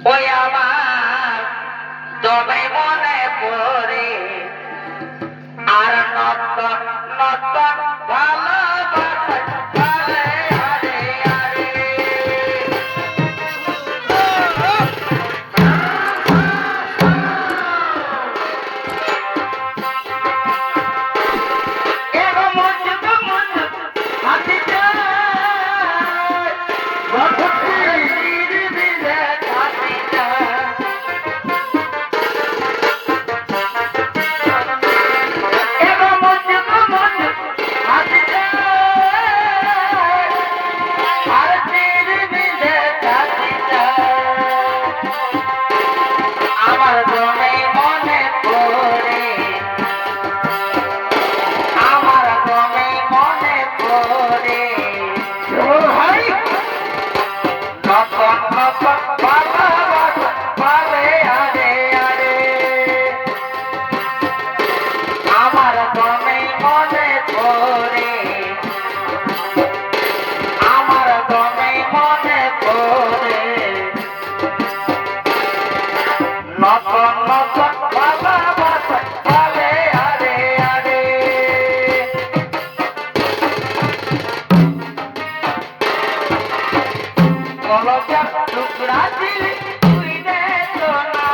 ওই আমার তবে মনে পড়ে আর নতুন নতুন ভালোবাসা আরে আরে আরে এগো মুঝকো হাসি যায় বসতি দিলে হাসি যায় এগো মুঝকো হাসি যায় আর দিলে হাসি যায় আমার জনে মনে পড়ে আমার জনে মনে পড়ে ও ভাই নতুন নতুন ভালোবাসা পালে আরে আরে আমার জনে মনে পড়ে আমার জনে মনে পড়ে নতুন নতুন ভালোবাসা পালে আরে আরে কলজার টুকরা দিলি তুই দে সোনা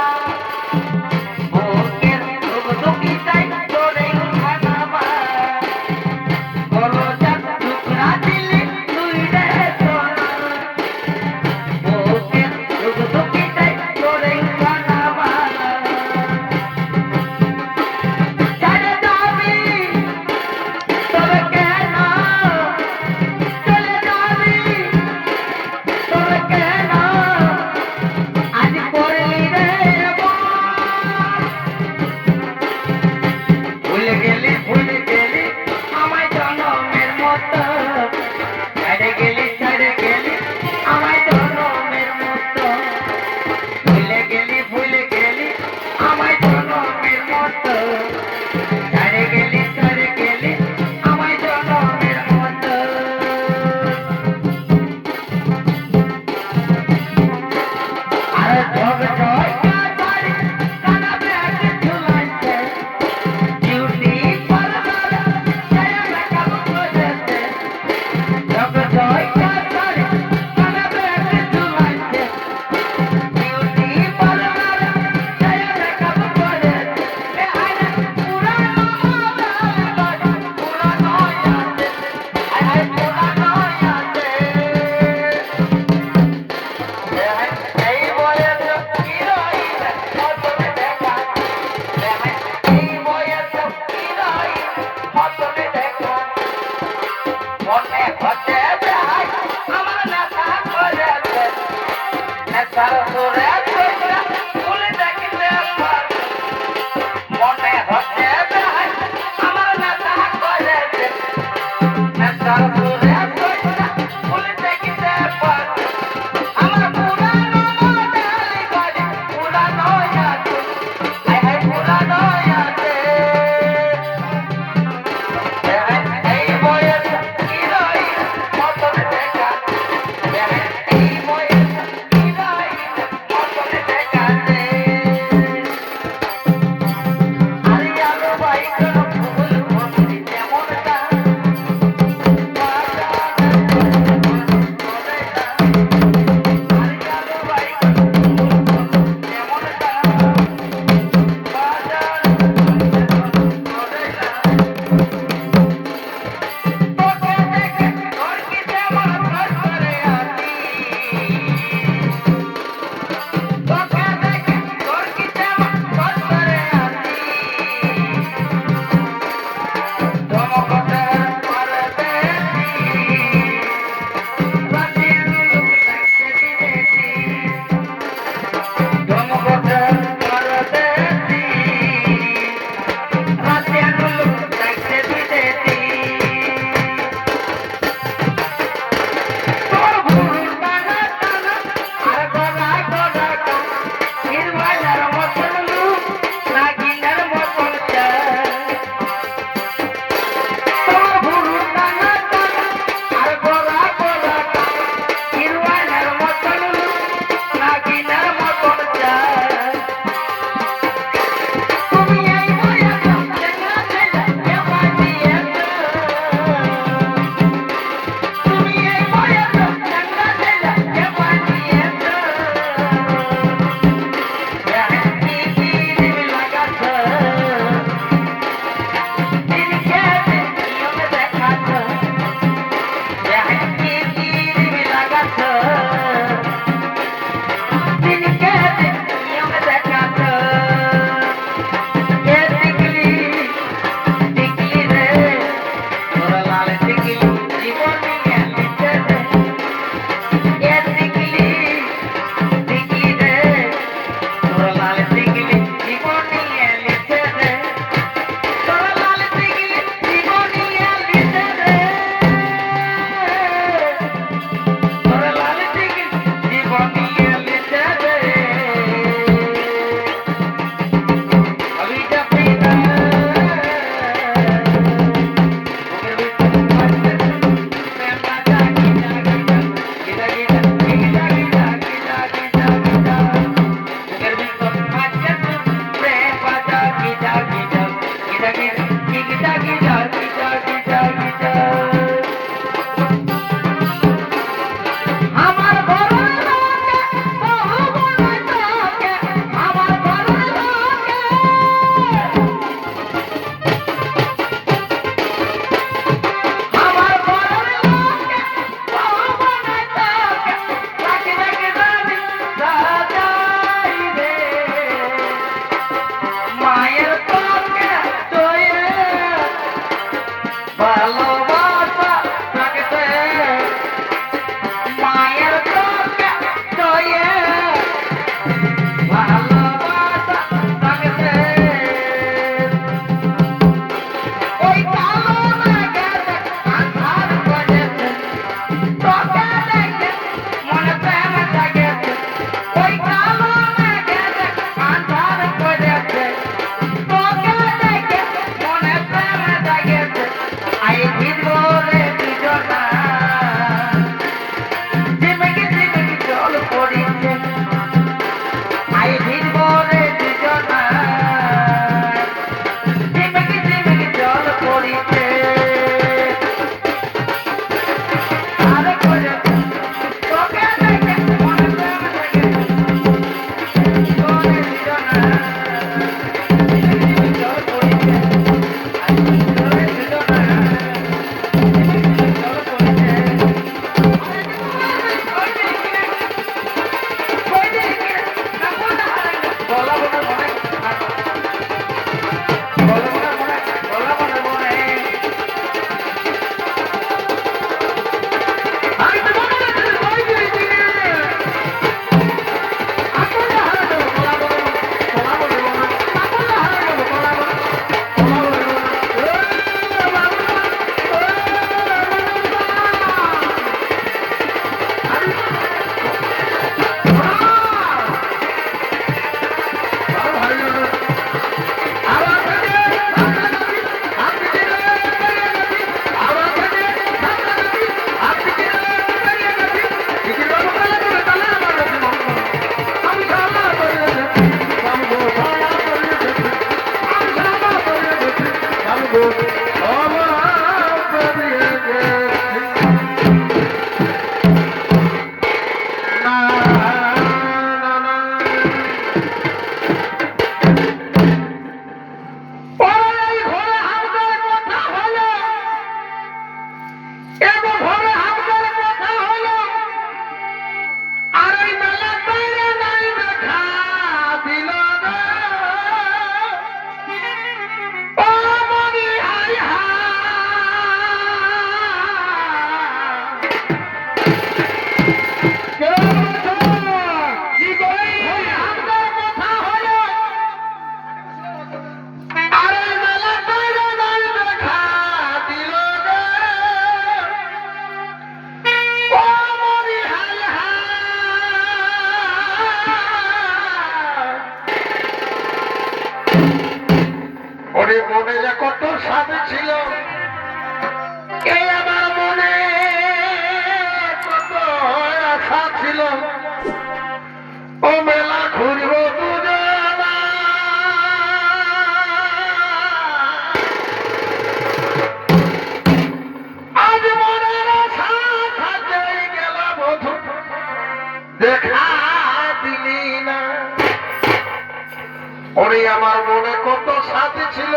বুকের ধুকধুকি চাই তোরে খানামা কলজার টুকরা দিলি তুই দে সোনা বুকের ধুকধুকি চাই তোরে খানামা ছেড়ে যাবি তবে কেন চলে যাবি তবে কেন আজ করলি রে ভুলে গেলি আমায় জনমের মতো ছেড়ে গেলি আমায় জনমের মতো ভুলে গেলি আমায় জনমের মতো ছেড়ে গেলি আমায় জনমের মতো আর ঝগ জয় কাটারি কানাবে আছে ঝুলাইছে ডিউটি পারবার যায় মেকআপ করেছে ঝগ জয় কাটারি কানাবে আছে ঝুলাইছে ডিউটি পারবার যায় মেকআপ করেছে এ আইনা পুরানো আছে পুরানো আছে আই পুরানো আছে এই বয়স হিরোইন মতনে দেখা এই বয়স হিরোইন মতনে দেখা মনে হচ্ছে ভাই আমার নেশা করেছে নেশার সুরে সুরে ফুল দেখতে পার মনে হচ্ছে ভাই আমার নেশা করেছে নেশার সুরে সুরে ফুল দেখতে পার আমার পুরানো মডেল গাড়ি পুরানো আছে হাই পুরানো আছে এই বয়স হিরোইন মতন দেখা এই বয়স হিরোইন মতন ওরে মনে যে কত স্বাদ ছিল, এই আমার মনে কত আশা ছিল, ও মেলা ঘুরব দুজনা, আজ মনের আশা থাকেই গেল বধু, দেখা দিলি না। ওরে আমার মনে কত স্বাদ ছিল,